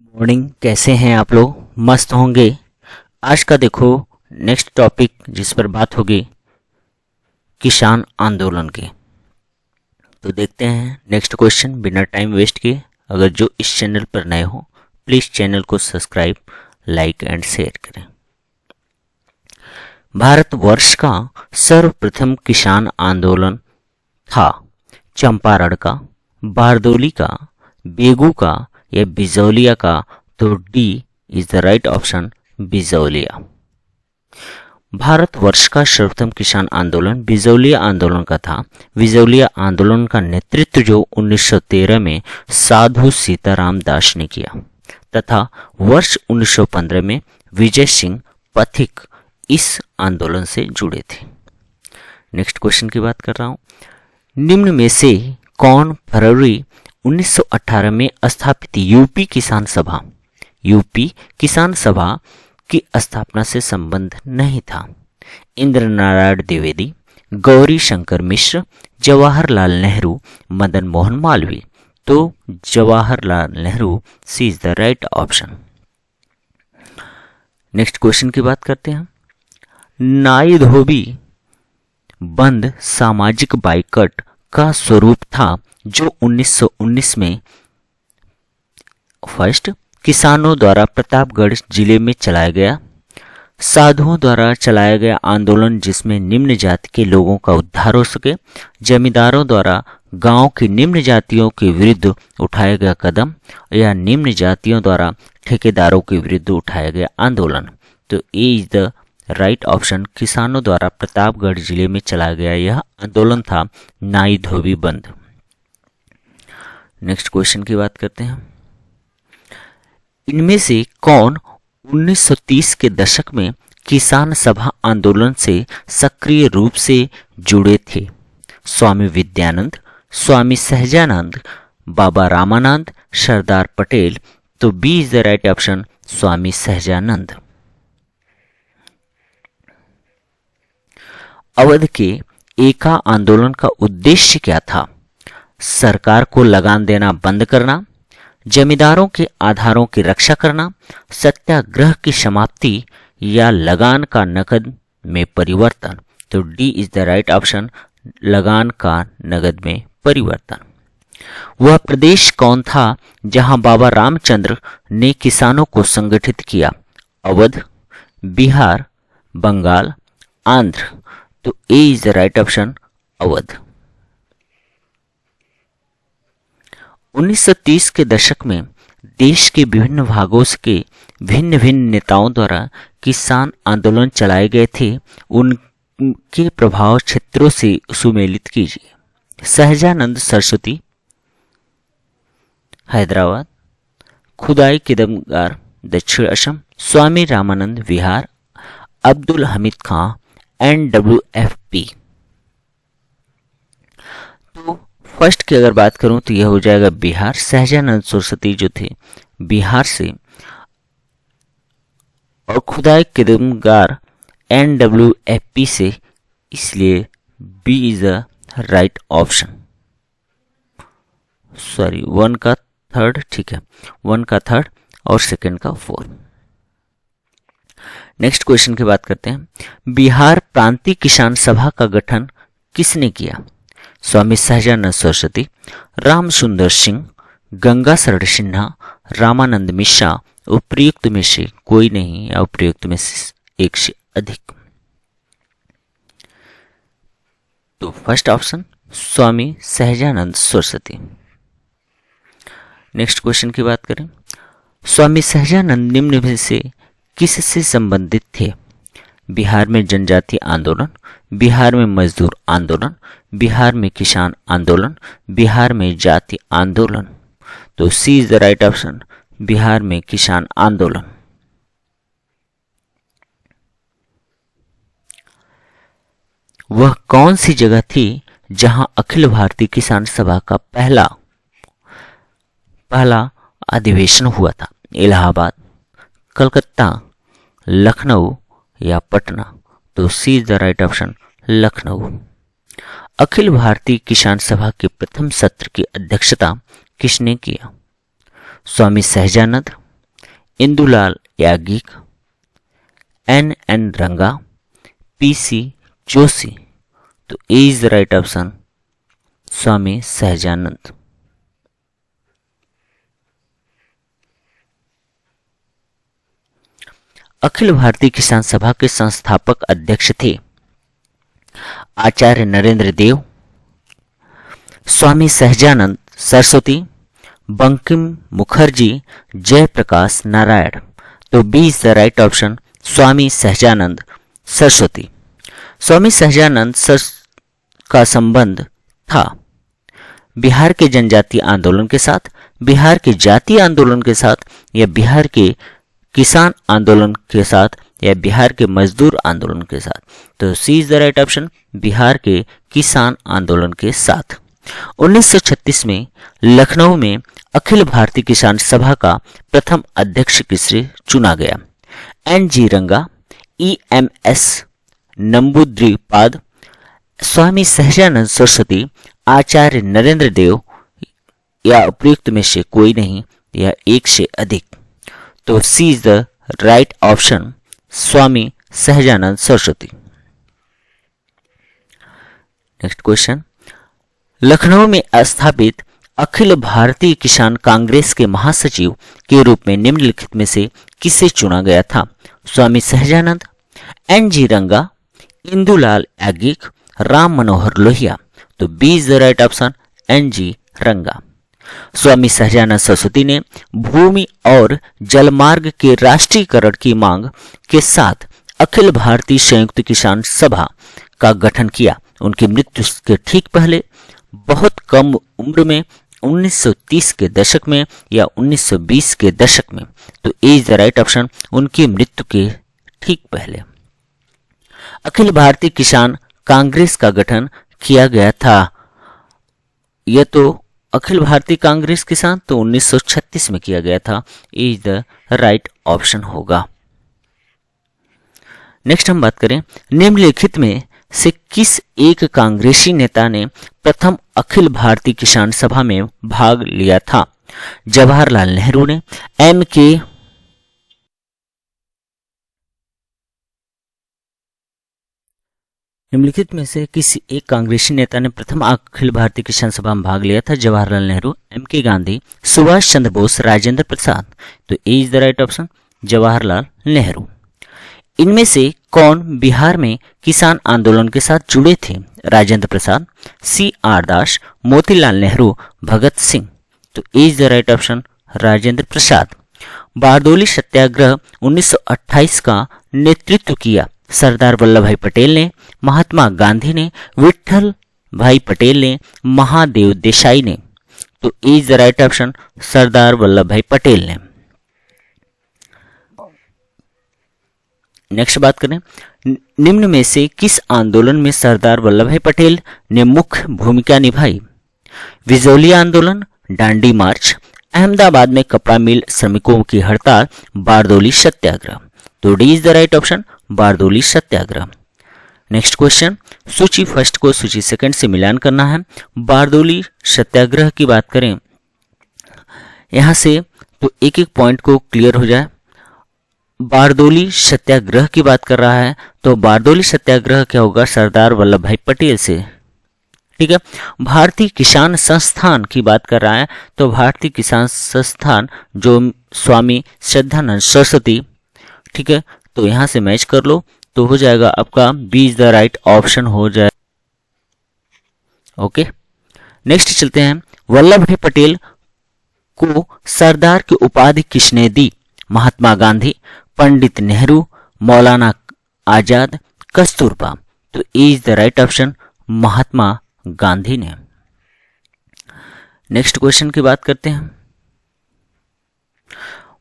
Morning, कैसे हैं आप लोग? मस्त होंगे। आज का देखो नेक्स्ट टॉपिक जिस पर बात होगी किसान आंदोलन की। तो देखते हैं नेक्स्ट क्वेश्चन बिना टाइम वेस्ट किए। अगर जो इस चैनल पर नए हो प्लीज़ चैनल को सब्सक्राइब, लाइक एंड शेयर करें। भारतवर्ष का सर्वप्रथम किसान आंदोलन था चंपारण का, बारदौली का, बेगू का या बिजौलिया का? तो D is the right option, Bijolia. Bharatvarsh का सर्वप्रथम किसान आंदोलन बिजौलिया आंदोलन का था। बिजौलिया आंदोलन का नेतृत्व जो 1913 में साधु सीताराम दास ने किया तथा वर्ष 1915 में विजय सिंह पथिक इस आंदोलन से जुड़े थे। नेक्स्ट क्वेश्चन की बात कर रहा हूं। निम्न में से कौन फरवरी 1918 में स्थापित यूपी किसान सभा की स्थापना से संबंध नहीं था? इंद्र नारायण द्विवेदी, गौरी शंकर मिश्र, जवाहरलाल नेहरू, मदन मोहन मालवीय? तो Jawaharlal Nehru C is the right option. Next question की बात करते हैं। नाई धोबी बंद सामाजिक बाइकट का स्वरूप था जो 1919 में फर्स्ट किसानों द्वारा प्रतापगढ़ जिले में चलाया गया, साधुओं द्वारा चलाया गया आंदोलन जिसमें निम्न जाति के लोगों का उद्धार हो सके, जमींदारों द्वारा गांव की निम्न जातियों के विरुद्ध उठाया गया कदम, या निम्न जातियों द्वारा ठेकेदारों के विरुद्ध उठाया गया आंदोलन? तो A is the right option, किसानों द्वारा प्रतापगढ़ जिले में चलाया गया यह आंदोलन था नाई धोबी बंद। नेक्स्ट क्वेश्चन की बात करते हैं। इनमें से कौन 1930 के दशक में किसान सभा आंदोलन से सक्रिय रूप से जुड़े थे? स्वामी विद्यानंद, स्वामी सहजानंद, बाबा रामानंद, सरदार पटेल? तो B is the right option, Swami Sahajanand. Awadh के एका आंदोलन का उद्देश्य क्या था? सरकार को लगान देना बंद करना, जमींदारों के आधारों की रक्षा करना, सत्याग्रह की समाप्ति या लगान का नकद में परिवर्तन? तो D is the right option, लगान का नकद में परिवर्तन। वह प्रदेश कौन था जहां बाबा रामचंद्र ने किसानों को संगठित किया? अवध, बिहार, बंगाल, आंध्र? तो A is the right option, Awadh. 1930 के दशक में देश के विभिन्न भागों के भिन्न भिन्न नेताओं द्वारा किसान आंदोलन चलाए गए थे। उनके प्रभाव क्षेत्रों से सुमेलित कीजिए। सहजानंद सरस्वती हैदराबाद, खुदाई किदमगार दक्षिण असम, स्वामी रामानंद बिहार, अब्दुल हमीद खां NWFP? तो फर्स्ट की अगर बात करूं तो यह हो जाएगा बिहार। सहजानंद सरस्वती जो थे बिहार से, और खुदाई किदमगार NWFP से, इसलिए B is the right option. Sorry, one का थर्ड, ठीक है, वन का थर्ड और सेकंड का फोर्थ। नेक्स्ट क्वेश्चन की बात करते हैं। बिहार प्रांतीय किसान सभा का गठन किसने किया? स्वामी सहजानंद सरस्वती, राम सुंदर सिंह, गंगा शरण सिन्हा, रामानंद मिश्रा? उपयुक्त में से कोई नहीं या उपयुक्त में से एक से अधिक? तो first option Swami Sahajanand Saraswati. Next question की बात करें। स्वामी सहजानंद निम्न में से किससे संबंधित थे? बिहार में जनजातीय आंदोलन, बिहार में मजदूर आंदोलन, बिहार में किसान आंदोलन, बिहार में जाति आंदोलन? तो C is the right option, Bihar में किसान आंदोलन। वह कौन सी जगह थी जहां अखिल भारतीय किसान सभा का पहला अधिवेशन हुआ था? इलाहाबाद, कलकत्ता, लखनऊ या पटना? तो C is the right option, Lucknow. Akhil Bharatiya Kisan सभा के प्रथम सत्र की अध्यक्षता किसने किया? स्वामी सहजानंद, इंदुलाल याज्ञिक, एन रंगा, पीसी जोशी। तो A is the right option Swami Sahajanand. अखिल भारतीय किसान सभा के संस्थापक अध्यक्ष थे आचार्य नरेंद्र देव, स्वामी सहजानंद सरस्वती, बंकिम मुखर्जी, जयप्रकाश नारायण। तो B is the right option Swami Sahajanand Saraswati. Swami Sahajanand का संबंध था बिहार के जनजातीय आंदोलन के साथ, बिहार के जातीय आंदोलन के साथ, या बिहार के किसान आंदोलन के साथ, या बिहार के मजदूर आंदोलन के साथ। तो C is the right option Bihar के किसान आंदोलन के साथ। 1936 में लखनऊ में अखिल भारतीय किसान सभा का प्रथम अध्यक्ष किसे चुना गया? एन जी रंगा, EMS नंबूद्रिपाद, स्वामी सहजानंद सरस्वती, आचार्य नरेंद्र देव, या उपयुक्त में से कोई नहीं, या एक से अधिक। तो C is the right option Swami Sahajanand Saraswati. Next question, Lucknow में स्थापित अखिल भारतीय किसान कांग्रेस के महासचिव के रूप में निम्नलिखित में से किसे चुना गया था? स्वामी सहजानंद, एन जी रंगा, इंदुलाल याज्ञिक, राम मनोहर लोहिया। तो B is the right option N G Ranga. Swami Sahajanand Saraswati ने भूमि और जलमार्ग के राष्ट्रीयकरण की मांग के साथ अखिल भारतीय संयुक्त किसान सभा का गठन किया। उनकी मृत्यु के ठीक पहले बहुत कम उम्र में 1930 के दशक में या 1920 के दशक में। तो A is the right option उनकी मृत्यु के ठीक पहले अखिल भारतीय किसान कांग्रेस का गठन किया गया था। यह तो अखिल भारतीय कांग्रेस किसान तो 1936 में किया गया था। ए इज द राइट ऑप्शन होगा। नेक्स्ट हम बात करें, निम्नलिखित में से किस एक कांग्रेसी नेता ने प्रथम अखिल भारतीय किसान सभा में भाग लिया था? जवाहरलाल नेहरू ने, M.K. निम्नलिखित में से किसी एक कांग्रेसी नेता ने प्रथम अखिल भारतीय किसान सभा में भाग लिया था? जवाहरलाल नेहरू, M.K. गांधी, सुभाष चंद्र बोस, राजेंद्र प्रसाद। तो A is the right option Jawaharlal Nehru. इनमें से कौन बिहार में किसान आंदोलन के साथ जुड़े थे? राजेंद्र प्रसाद, C.R. दास, मोतीलाल नेहरू, भगत सिंह। तो A is the right option Rajendra Prasad. Bardoli Satyagraha 1928 का नेतृत्व किया सरदार वल्लभ भाई पटेल ने, महात्मा गांधी ने, विठल भाई पटेल ने, महादेव देसाई ने। तो A is the right option Sardar Vallabh भाई पटेल ने। नेक्स्ट बात करें, निम्न में से किस आंदोलन में सरदार वल्लभ भाई पटेल ने मुख्य भूमिका निभाई? विजोली आंदोलन, डांडी मार्च, अहमदाबाद में कपड़ा मिल श्रमिकों की हड़ताल, बारदोली सत्याग्रह। तो D is the right option Bardoli Satyagraha. Next question, सूची फर्स्ट को सूची सेकंड से मिलान करना है। बारदोली सत्याग्रह की बात करें यहां से तो एक एक पॉइंट को क्लियर हो जाए। बारदोली सत्याग्रह की बात कर रहा है तो बारदोली सत्याग्रह क्या होगा? सरदार वल्लभ भाई पटेल से, ठीक है। भारतीय किसान संस्थान की बात कर रहा है तो भारतीय किसान संस्थान जो स्वामी श्रद्धानंद सरस्वती, ठीक है। तो यहां से मैच कर लो तो हो जाएगा आपका B is the right option हो जाए। ओके, नेक्स्ट चलते हैं। वल्लभ भाई पटेल को सरदार की उपाधि किसने दी? महात्मा गांधी, पंडित नेहरू, मौलाना आजाद, कस्तूरबा। तो A is the right option Mahatma Gandhi ने। नेक्स्ट क्वेश्चन की बात करते हैं।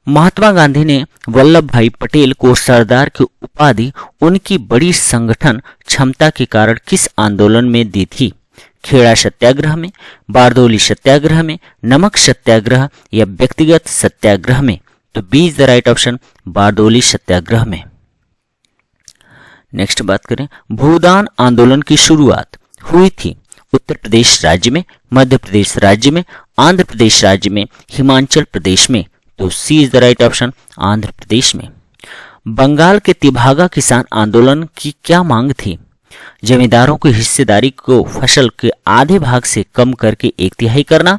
महात्मा गांधी ने वल्लभ भाई पटेल को सरदार की उपाधि उनकी बड़ी संगठन क्षमता के कारण किस आंदोलन में दी थी? खेड़ा सत्याग्रह में, बारदोली सत्याग्रह में, नमक सत्याग्रह या व्यक्तिगत सत्याग्रह में? तो B is the right option Bardoli Satyagraha में। नेक्स्ट बात करें, भूदान आंदोलन की शुरुआत हुई थी उत्तर प्रदेश राज्य में, मध्य प्रदेश राज्य में, आंध्र प्रदेश राज्य में, हिमाचल प्रदेश में? तो C is the right option, Andhra Pradesh में। बंगाल के तिभागा किसान आंदोलन की क्या मांग थी? जमींदारों की हिस्सेदारी को फसल के आधे भाग से कम करके 1/3 करना,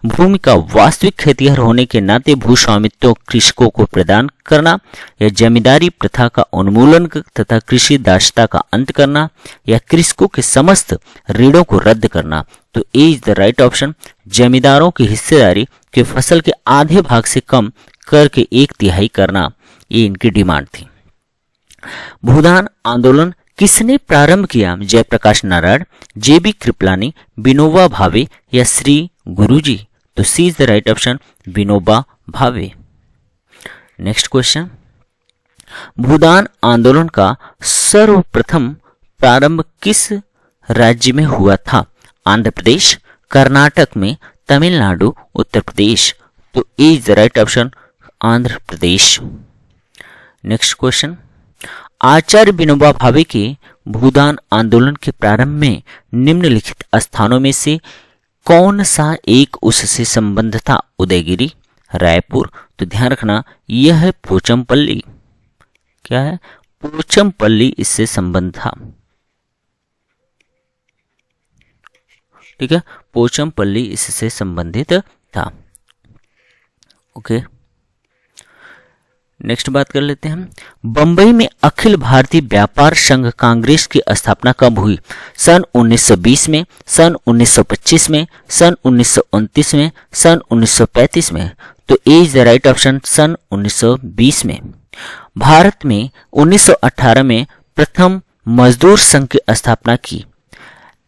भूमि का वास्तविक खेतिहर होने के नाते भू स्वामित्व कृषकों को प्रदान करना, या जमींदारी प्रथा का उन्मूलन तथा कृषि दासता का अंत करना, या कृषकों के समस्त ऋणों को रद्द करना। तो A is the right option, जमींदारों की हिस्सेदारी के फसल के आधे भाग से कम करके 1/3 करना, ये इनकी डिमांड थी। भूदान आंदोलन किसने प्रारंभ किया? जयप्रकाश नारायण, जेबी कृपलानी, विनोबा भावे या श्री गुरुजी। तो C is the right option, Vinoba Bhave. Next question, भूदान आंदोलन का सर्वप्रथम प्रारंभ किस राज्य में हुआ था? आंध्र प्रदेश, कर्नाटक में, तमिलनाडु, उत्तर प्रदेश। तो A is the right option, Andhra Pradesh. Next question, Acharya Vinoba Bhave के भूदान आंदोलन के प्रारंभ में निम्नलिखित स्थानों में से कौन सा एक उससे संबंध था? उदयगिरी, रायपुर। तो ध्यान रखना यह है पोचमपल्ली। क्या है? पोचमपल्ली इससे संबंध था। ठीक है, पोचमपल्ली इससे संबंधित था। ओके, नेक्स्ट बात कर लेते हैं। बंबई में अखिल भारतीय व्यापार संघ कांग्रेस की स्थापना कब हुई? सन 1920 में, सन 1925 में, सन 1929 में, सन 1935 में। तो A is the right option, सन 1920 में। भारत में 1918 में प्रथम मजदूर संघ की स्थापना की।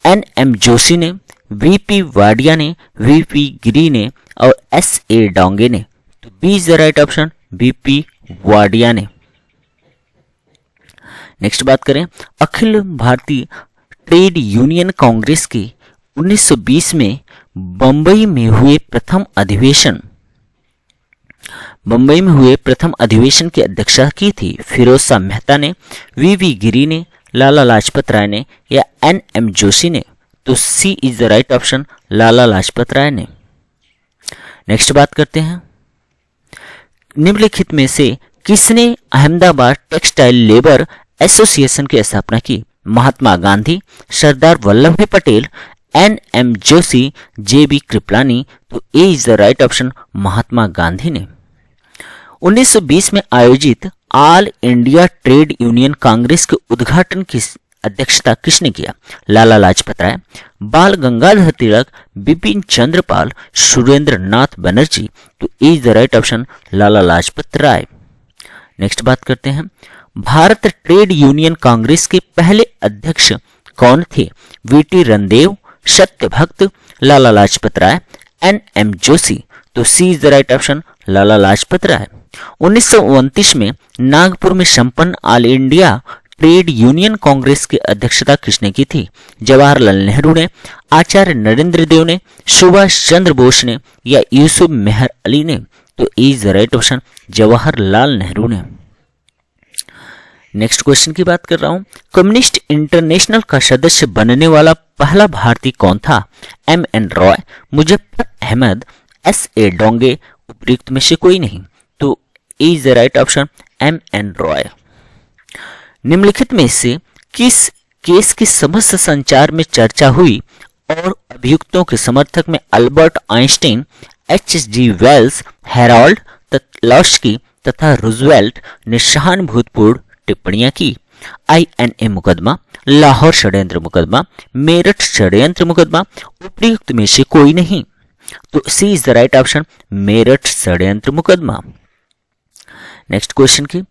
एन.एम. जोशी ने, वीपी वाडिया ने, वीपी गिरी ने और एस.ए. डोंगे ने। तो B is the right option, V P Wadia ने। नेक्स्ट बात करें, अखिल भारतीय ट्रेड यूनियन कांग्रेस के 1920 में बंबई में हुए प्रथम अधिवेशन की अध्यक्षता की थी। फिरोज शाह मेहता ने, वी गिरी ने, लाला लाजपत राय ने या एन.एम. जोशी ने। तो C is the right option, Lala Lajpat राय ने। नेक्स्ट बात करते हैं, निम्नलिखित में से किसने अहमदाबाद टेक्सटाइल लेबर एसोसिएशन की स्थापना की? महात्मा गांधी, सरदार वल्लभ भाई पटेल, एन.एम. जोशी, जेबी कृपलानी। तो A is the right option, Mahatma Gandhi ने। 1920 में आयोजित all India trade union Congress के उद्घाटन की अध्यक्षता किसने किया? लाला लाजपत राय, बाल गंगाधर तिलक, बिपिन चंद्र पाल, सुरेंद्र नाथ बनर्जी। तो A is the right option, Lala Lajpat Rai. Next बात करते हैं, भारत ट्रेड यूनियन कांग्रेस के पहले अध्यक्ष कौन थे? वीटी रंदेव, सत्यभक्त, लाला लाजपत राय, एन.एम. जोशी। तो C is the right option, Lala Lajpat राय। 1929 में नागपुर में संपन्न all India trade union Congress की अध्यक्षता किसने की थी? जवाहरलाल नेहरू ने, आचार्य नरेंद्र देव ने, सुभाष चंद्र बोस ने या यूसुफ मेहर अली ने। तो is the right option, Jawaharlal Nehru ने। नेक्स्ट क्वेश्चन की बात कर रहा हूं, कम्युनिस्ट इंटरनेशनल का सदस्य बनने वाला पहला भारतीय कौन था? एम.एन. रॉय, मुजफ्फर अहमद, एस.ए. डोंगे, उपयुक्त में से कोई नहीं। तो is the right option, M N. Roy. निम्नलिखित में से किस केस की समस्त संचार में चर्चा हुई और अभियुक्तों के समर्थक में Albert Einstein, H G. Wells, Harold Laski तथा रूजवेल्ट ने सहानुभूतिपूर्ण टिप्पणियां की? I.N.A. मुकदमा, लाहौर षड्यंत्र मुकदमा, मेरठ षड्यंत्र मुकदमा, उपयुक्त में से कोई नहीं। तो C is the right option, Meerut षड्यंत्र मुकदमा। नेक्स्ट क्वेश्चन की,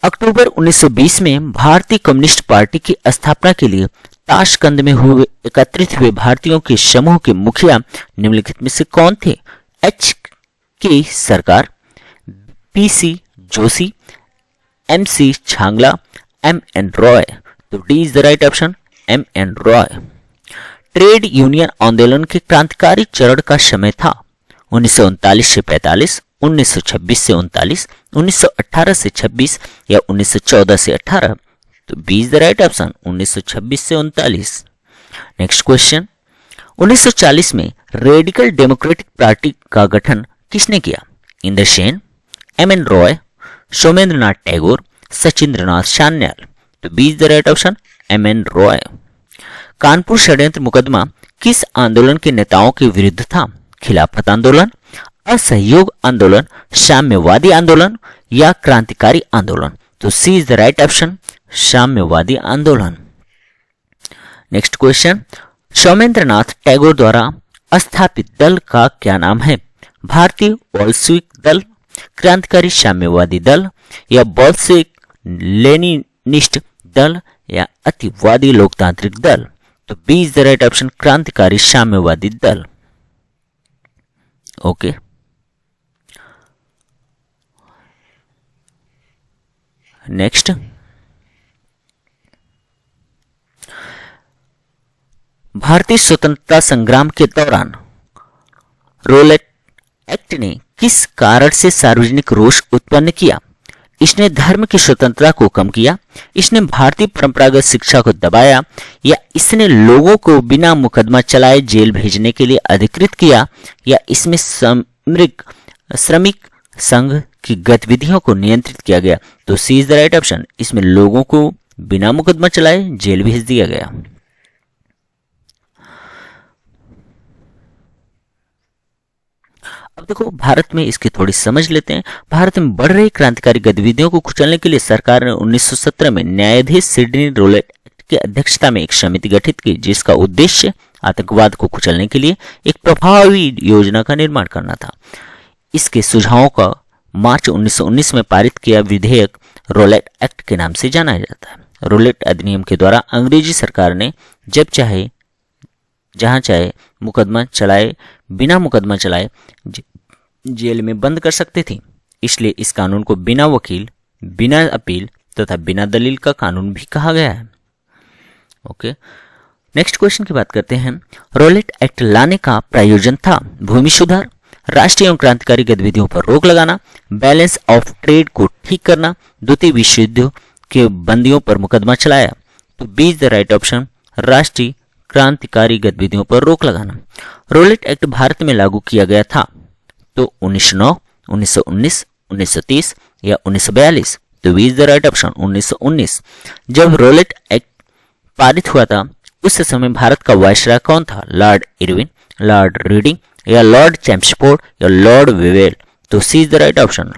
अक्टूबर 1920 में भारतीय कम्युनिस्ट पार्टी की स्थापना के लिए ताशकंद में हुए एकत्रित हुए भारतीयों के समूह के मुखिया निम्नलिखित में से कौन थे? H K. Sarkar, P C. Joshi, M C. Chhagla, M N. Roy. तो D is the right option, M N. Roy. Trade union आंदोलन के क्रांतिकारी चरण का समय था 1939 से 45, 1926 से 39, 1918 से 26 या 1914 से 18। तो B is the right option, 1926 से 39। नेक्स्ट क्वेश्चन, 1940 में रेडिकल डेमोक्रेटिक पार्टी का गठन किसने किया? Indra Sen, M N Roy, Somendranath Tagore, Sachindranath Sanyal. तो B is the right option, M N Roy. Kanpur षड्यंत्र मुकदमा किस आंदोलन के नेताओं के विरुद्ध था? खिलाफत आंदोलन, असहयोग आंदोलन, साम्यवादी आंदोलन या क्रांतिकारी आंदोलन। तो C is the right option, साम्यवादी आंदोलन। नेक्स्ट क्वेश्चन, सोमेंद्रनाथ टैगोर द्वारा स्थापित दल का क्या नाम है? भारतीय बोल्शेविक दल, क्रांतिकारी साम्यवादी दल या बोल्शेविक लेनिनिस्ट दल या अतिवादी लोकतांत्रिक दल। तो B is the right option, क्रांतिकारी साम्यवादी दल। ओके, नेक्स्ट, भारतीय स्वतंत्रता संग्राम के दौरान रोलेट एक्ट ने किस कारण से सार्वजनिक रोष उत्पन्न किया? इसने धर्म की स्वतंत्रता को कम किया, इसने भारतीय परंपरागत शिक्षा को दबाया या इसने लोगों को बिना मुकदमा चलाए जेल भेजने के लिए अधिकृत किया या इसमें श्रमिक संघ की गतिविधियों को नियंत्रित किया गया। तो C is the right option, इसमें लोगों को बिना मुकदमा चलाए जेल भेज दिया गया। अब देखो भारत में इसकी थोड़ी समझ लेते हैं। भारत में बढ़ रही क्रांतिकारी गतिविधियों को कुचलने के लिए सरकार ने 1917 में न्यायाधीश सिडनी रोलेट एक्ट की अध्यक्षता में एक समिति गठित की, जिसका उद्देश्य आतंकवाद को कुचलने के लिए एक प्रभावी योजना का निर्माण करना था। इसके सुझावों का मार्च 1919 में पारित किया विधेयक रोलेट एक्ट के नाम से जाना जाता है। रोलेट अधिनियम के द्वारा अंग्रेजी सरकार ने जब चाहे जहां चाहे मुकदमा चलाए, बिना मुकदमा चलाए जेल में बंद कर सकते थे। इसलिए इस कानून को बिना वकील, बिना अपील तथा बिना दलील का कानून भी कहा गया है। ओके, नेक्स्ट क्वेश्चन की बात करते हैं। रोलेट एक्ट लाने का प्रयोजन था भूमि सुधार, राष्ट्रीय एवं क्रांतिकारी गतिविधियों पर रोक लगाना, बैलेंस ऑफ ट्रेड को ठीक करना, द्वितीय विश्व युद्ध के बंदियों पर मुकदमा चलाया। तो B is the right option, राष्ट्रीय क्रांतिकारी गतिविधियों पर रोक लगाना। रोलेट एक्ट भारत में लागू किया गया था तो 1909, 1919, 1930 या 1942। तो B is the right option, 1919। जब रोलेट एक्ट पारित हुआ था उस समय भारत का वायसराय कौन था? लॉर्ड इरविन, लॉर्ड रीडिंग या लॉर्ड चैम्सफोर्ड या लॉर्ड वेवेल। तो C is the right option,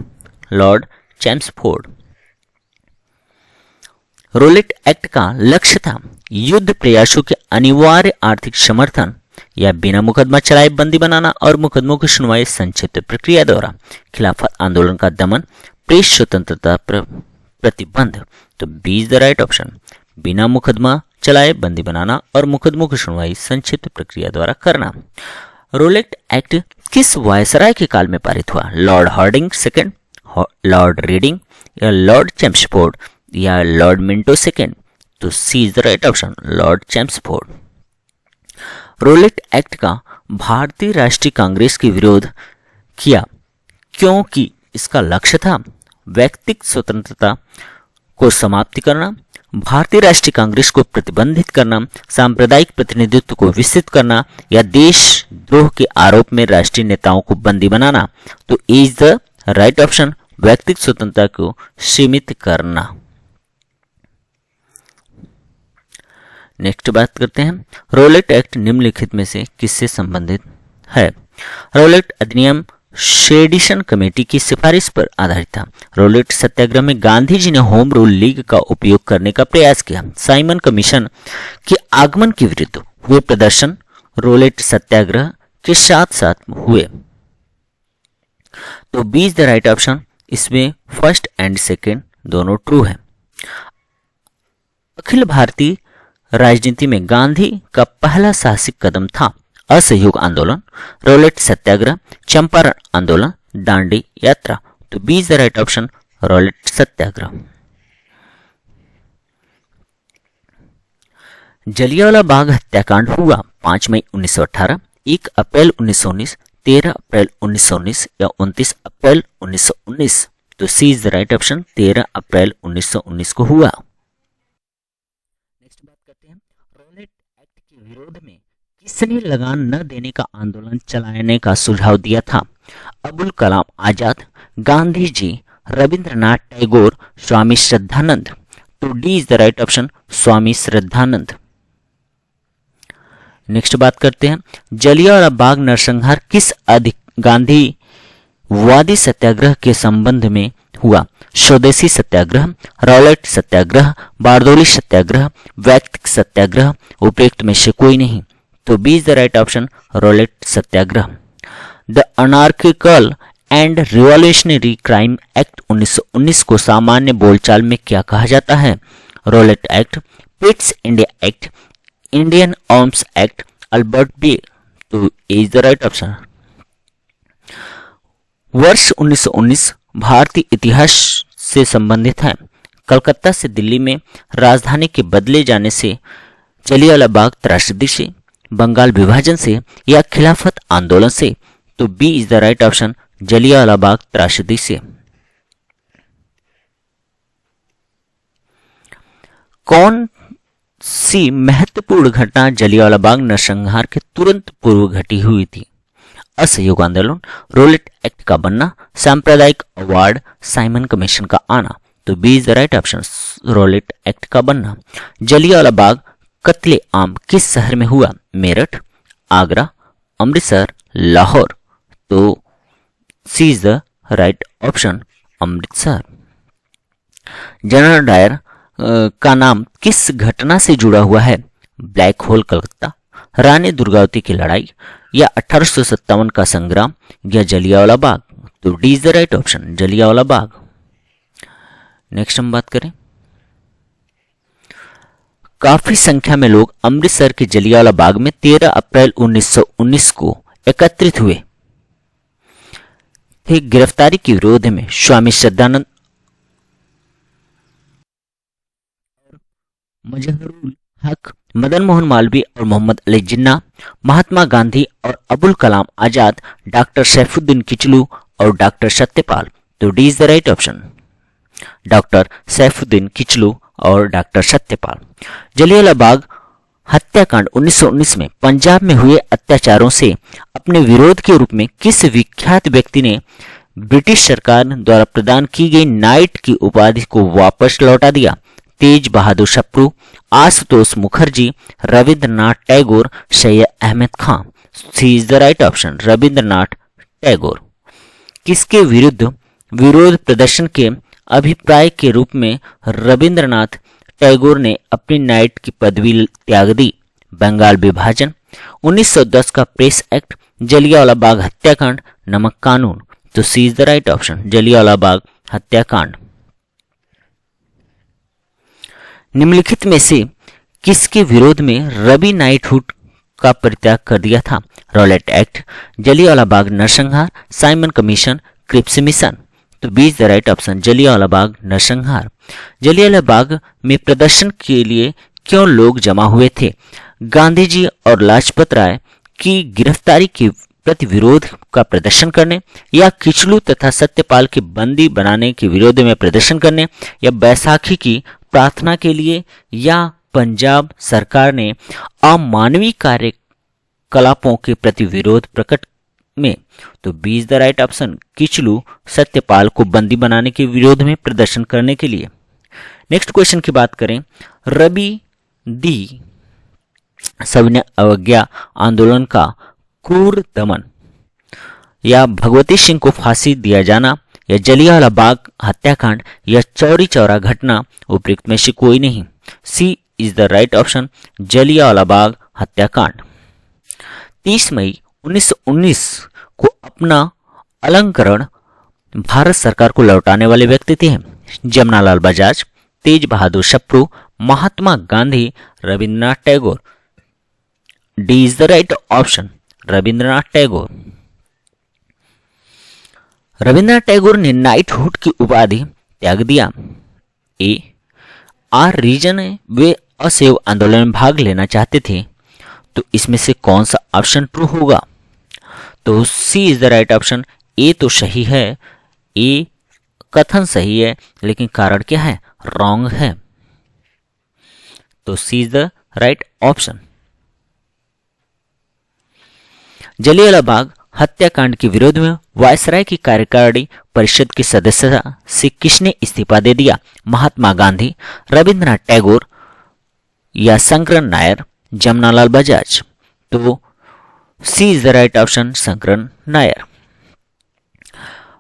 Lord Chelmsford. Rowlatt Act का लक्ष्य था युद्ध प्रयासों के अनिवार्य आर्थिक समर्थन या बिना मुकदमा चलाए बंदी बनाना और मुकदमों की सुनवाई संक्षिप्त प्रक्रिया द्वारा, खिलाफत आंदोलन का दमन, प्रेस स्वतंत्रता प्रतिबंध। तो B is the right option, बिना मुकदमा चलाए बंदी बनाना और मुकदमों की सुनवाई संक्षिप्त प्रक्रिया द्वारा करना। रोलेट एक्ट किस वायसराय के काल में पारित हुआ? Lord Hardinge second, Lord Reading या लॉर्ड चैम्सफोर्ड या लॉर्ड मिंटो सेकेंड। तो C is the right option, Lord Chelmsford. Rowlatt Act का भारतीय राष्ट्रीय कांग्रेस के विरोध किया क्योंकि इसका लक्ष्य था व्यक्तिगत स्वतंत्रता को समाप्ति करना, भारतीय राष्ट्रीय कांग्रेस को प्रतिबंधित करना, सांप्रदायिक प्रतिनिधित्व को विस्तृत करना या देशद्रोह के आरोप में राष्ट्रीय नेताओं को बंदी बनाना। तो इज द राइट ऑप्शन, व्यक्तिगत स्वतंत्रता को सीमित करना। नेक्स्ट बात करते हैं, रोलेट एक्ट निम्नलिखित में से किससे संबंधित है? रोलेट अधिनियम सेडिशन कमेटी की सिफारिश पर आधारित था। रोलेट सत्याग्रह में गांधी जी ने होम रूल लीग का उपयोग करने का प्रयास किया। साइमन कमीशन के आगमन के विरुद्ध हुए प्रदर्शन रोलेट सत्याग्रह के साथ साथ हुए। तो B is the right option, इसमें फर्स्ट एंड सेकेंड दोनों ट्रू है। अखिल भारतीय राजनीति में गांधी का पहला साहसिक कदम था असहयोग आंदोलन, रोलेट सत्याग्रह, चंपारण आंदोलन, दांडी यात्रा। तो B is the right option, Rowlatt Satyagraha. Jallianwala Bagh हत्याकांड हुआ 5 मई 1918, 1 अप्रैल 1919, 13 अप्रैल 1919 या 29 अप्रैल 1919। तो C is the right option, 13 अप्रैल 1919 को हुआ। नेक्स्ट बात करते हैं, रोलेट एक्ट के विरोध में किसने लगान न देने का आंदोलन चलाने का सुझाव दिया था? अबुल कलाम आजाद, गांधी जी, रविंद्रनाथ टैगोर, स्वामी श्रद्धानंद। तो D is the right option, Swami Shraddhanand. Next बात करते हैं, जलियांवाला बाग नरसंहार किस गांधीवादी सत्याग्रह के संबंध में हुआ? स्वदेशी सत्याग्रह, रॉलेट सत्याग्रह, बारदोली सत्याग्रह, वैयक्तिक सत्याग्रह, उपयुक्त में से कोई नहीं। तो B is the right option, Rowlatt Satyagraha. The anarchical and revolutionary crime act 1919 को सामान्य बोलचाल में क्या कहा जाता है? Rowlatt act, Pitt's India act, Indian arms act, Albert B. तो A is the right option. वर्ष 1919 भारतीय इतिहास से संबंधित है। कलकत्ता से दिल्ली में राजधानी के बदले जाने से, जलियांवाला बाग त्रासदी से, बंगाल विभाजन से या खिलाफत आंदोलन से? तो B is the right option, Jallianwala Bagh त्रासदी से। कौन सी महत्वपूर्ण घटना जलियांवाला बाग नरसंहार के तुरंत पूर्व घटी हुई थी? असहयोग आंदोलन, रॉलेट एक्ट का बनना, सांप्रदायिक अवार्ड, साइमन कमीशन का आना। तो B is the right option, Rowlatt act का बनना। जलियांवाला बाग कत्ले आम किस शहर में हुआ? मेरठ, आगरा, अमृतसर, लाहौर। तो C is the right option, Amritsar. General Dyer का नाम किस घटना से जुड़ा हुआ है? ब्लैक होल कलकत्ता, रानी दुर्गावती की लड़ाई, या 1857 का संग्राम, या जलियांवाला बाग। तो D is the right option, Jallianwala Bagh. Next हम बात करें, काफी संख्या में लोग अमृतसर के जलियांवाला बाग में 13 अप्रैल 1919 को एकत्रित हुए थे। गिरफ्तारी के विरोध में स्वामी श्रद्धानंद, मजहरुल हक, मदन मोहन मालवीय और मोहम्मद अली जिन्ना, महात्मा गांधी और अबुल कलाम आजाद, डॉक्टर सैफुद्दीन किचलू और डॉक्टर सत्यपाल। तो D is the right option, doctor Saifuddin Kitchlew और डॉक्टर सत्यपाल। जलियांवाला बाग हत्याकांड 1919 में पंजाब में हुए अत्याचारों से अपने विरोध के रूप में किस विख्यात व्यक्ति ने ब्रिटिश सरकार द्वारा प्रदान की गई नाइट की उपाधि को वापस लौटा दिया? Tej Bahadur Sapru, Ashutosh Mukherjee, Rabindranath Tagore, Syed Ahmed Khan. C is the right option, Rabindranath Tagore. किसके विरुद्ध विरोध प्रदर्शन के अभिप्राय के रूप में रविंद्रनाथ टैगोर ने अपनी नाइट की पदवी त्याग दी? बंगाल विभाजन, 1910 का प्रेस एक्ट, जलियांवाला बाग हत्याकांड, नमक कानून। तो C is the right option, Jallianwala Bagh हत्याकांड। निम्नलिखित में से किसके विरोध में रवि नाइटहुड का परित्याग कर दिया था? रॉलेट एक्ट, जलियांवाला बाग नरसंहार, साइमन कमीशन, क्रिप्स मिशन। तो B is the right option, Jallianwala Bagh नरसंहार। जलियांवाला बाग में प्रदर्शन के लिए क्यों लोग जमा हुए थे? गांधी जी और लाजपत राय की गिरफ्तारी के प्रति विरोध का प्रदर्शन करने, या किचलू तथा सत्यपाल के बंदी बनाने के विरोध में प्रदर्शन करने, या बैसाखी की प्रार्थना के लिए, या पंजाब सरकार ने अमानवीय कार्यकलापों के प्रति विरोध प्रकट में? तो B is the right option, Kitchlew Satyapal को बंदी बनाने के विरोध में प्रदर्शन करने के लिए। नेक्स्ट क्वेश्चन की बात करें, रवि दी सविनय अवज्ञा आंदोलन का क्रूर दमन, या भगवती सिंह को फांसी दिया जाना, या जलियांवाला बाग हत्याकांड, या चौरी चौरा घटना उपयुक्त में से कोई नहीं? C is the right option, Jallianwala Bagh हत्याकांड। 30 मई 1919 को अपना अलंकरण भारत सरकार को लौटाने वाले व्यक्ति थे Jamnalal Bajaj, Tej Bahadur Sapru, Mahatma Gandhi, Rabindranath Tagore. D is the right option, Rabindranath Tagore. Rabindranath Tagore ने नाइटहुड की उपाधि त्याग दिया? ए आर रीजन है वे असहयोग आंदोलन में भाग लेना चाहते थे। तो इसमें से कौन सा ऑप्शन ट्रू होगा? तो C is the right option. ए तो सही है, ए कथन सही है, लेकिन कारण क्या है? रॉन्ग है। तो C is the right option. Jallianwala Bagh हत्याकांड के विरोध में वायसराय की कार्यकारिणी परिषद की सदस्यता से किसने इस्तीफा दे दिया? महात्मा गांधी, रविंद्रनाथ टैगोर या शंकरन नायर, जमनालाल बजाज? तो C is the right option, Sankaran Nair.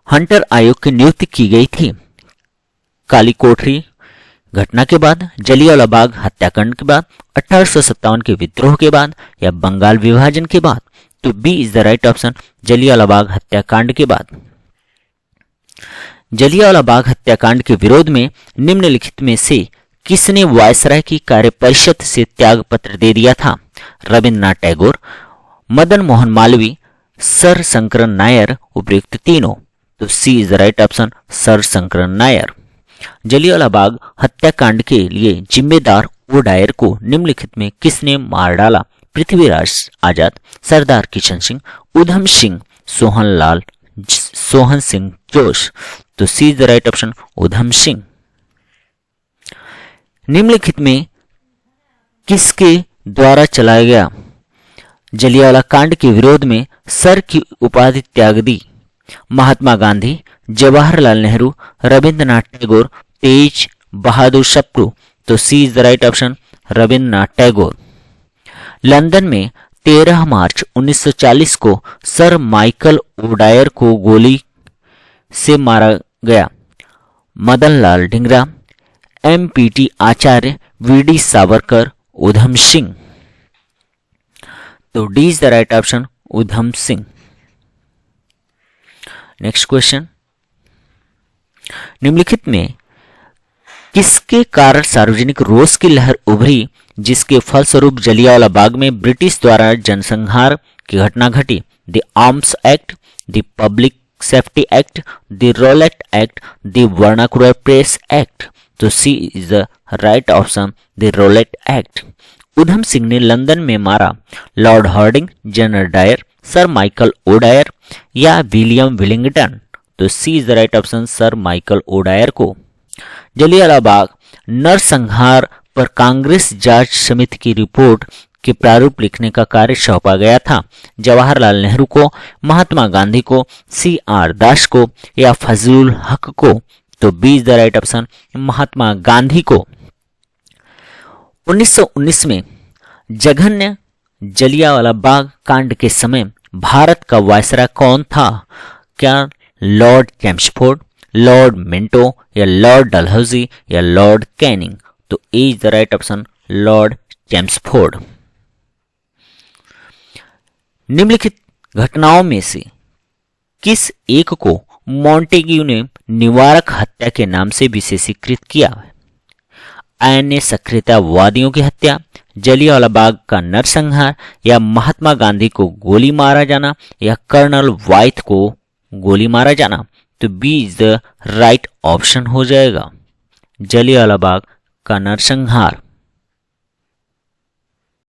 Hunter आयोग की नियुक्ति की गई थी काली कोठरी घटना के बाद, जलियांवाला बाग हत्याकांड के बाद, 1857 के विद्रोह के बाद या बंगाल विभाजन के बाद? तो B is the right option, Jallianwala Bagh हत्याकांड के बाद। जलियांवाला बाग हत्याकांड के विरोध में निम्नलिखित में से किसने वायसराय की कार्यपरिषद से त्याग पत्र दे दिया था? रविंद्रनाथ टैगोर, मदन मोहन मालवीय, सर शंकरन नायर, उपयुक्त तीनों? तो C is the right option, Sir Sankaran Nair. Jallianwala Bagh हत्याकांड के लिए जिम्मेदार ओडायर को निम्नलिखित में किसने मार डाला? पृथ्वीराज आजाद, सरदार किशन सिंह, उधम सिंह, सोहन सिंह जोश? तो C is the right option, Udham Singh. निम्नलिखित में किसके द्वारा चलाया गया जलियांवाला कांड के विरोध में सर की उपाधि त्याग दी? महात्मा गांधी, जवाहरलाल नेहरू, रविंद्रनाथ टैगोर, तेज बहादुर सप्रू? तो C is the right option, Rabindranath Tagore. London में 13 मार्च 1940 को सर माइकल ओडायर को गोली से मारा गया। मदनलाल ढींगरा, एमपीटी आचार्य, वीडी सावरकर, उधम सिंह? तो D is the right option, Udham Singh. Next question, निम्नलिखित में किसके कारण सार्वजनिक रोष की लहर उभरी जिसके फलस्वरूप जलियांवाला बाग में ब्रिटिश द्वारा जनसंहार की घटना घटी? The Arms Act, the Public Safety Act, the Rowlatt Act, the Vernacular Press Act? तो C is the right option, the Rowlatt Act. Udham Singh ने लंदन में मारा Lord Hardinge, General Dyer, Sir Michael O'Dwyer या William Willingdon? तो C is the right option, Sir Michael O'Dwyer को। जलियांवाला बाग नरसंहार पर कांग्रेस जांच समिति की रिपोर्ट के प्रारूप लिखने का कार्य सौंपा गया था। जवाहरलाल नेहरू को, महात्मा गांधी को, CR दास को या फजलुल हक को? तो B is the right option, Mahatma Gandhi को। 1919 में जघन्य जलियांवाला बाग कांड के समय भारत का वायसराय कौन था? क्या लॉर्ड चैम्सफोर्ड, लॉर्ड मिंटो या लॉर्ड डलहौजी या लॉर्ड कैनिंग? तो A is the right option, Lord Chelmsford. निम्नलिखित घटनाओं में से किस एक को मॉन्टेग्यू ने निवारक हत्या के नाम से विशेषीकृत किया? अन्य सक्रियतावादियों की हत्या, जलियांवाला बाग का नरसंहार या महात्मा गांधी को गोली मारा जाना या कर्नल वाइथ को गोली मारा जाना? तो B is the right option हो जाएगा, जलियांवाला बाग का नरसंहार।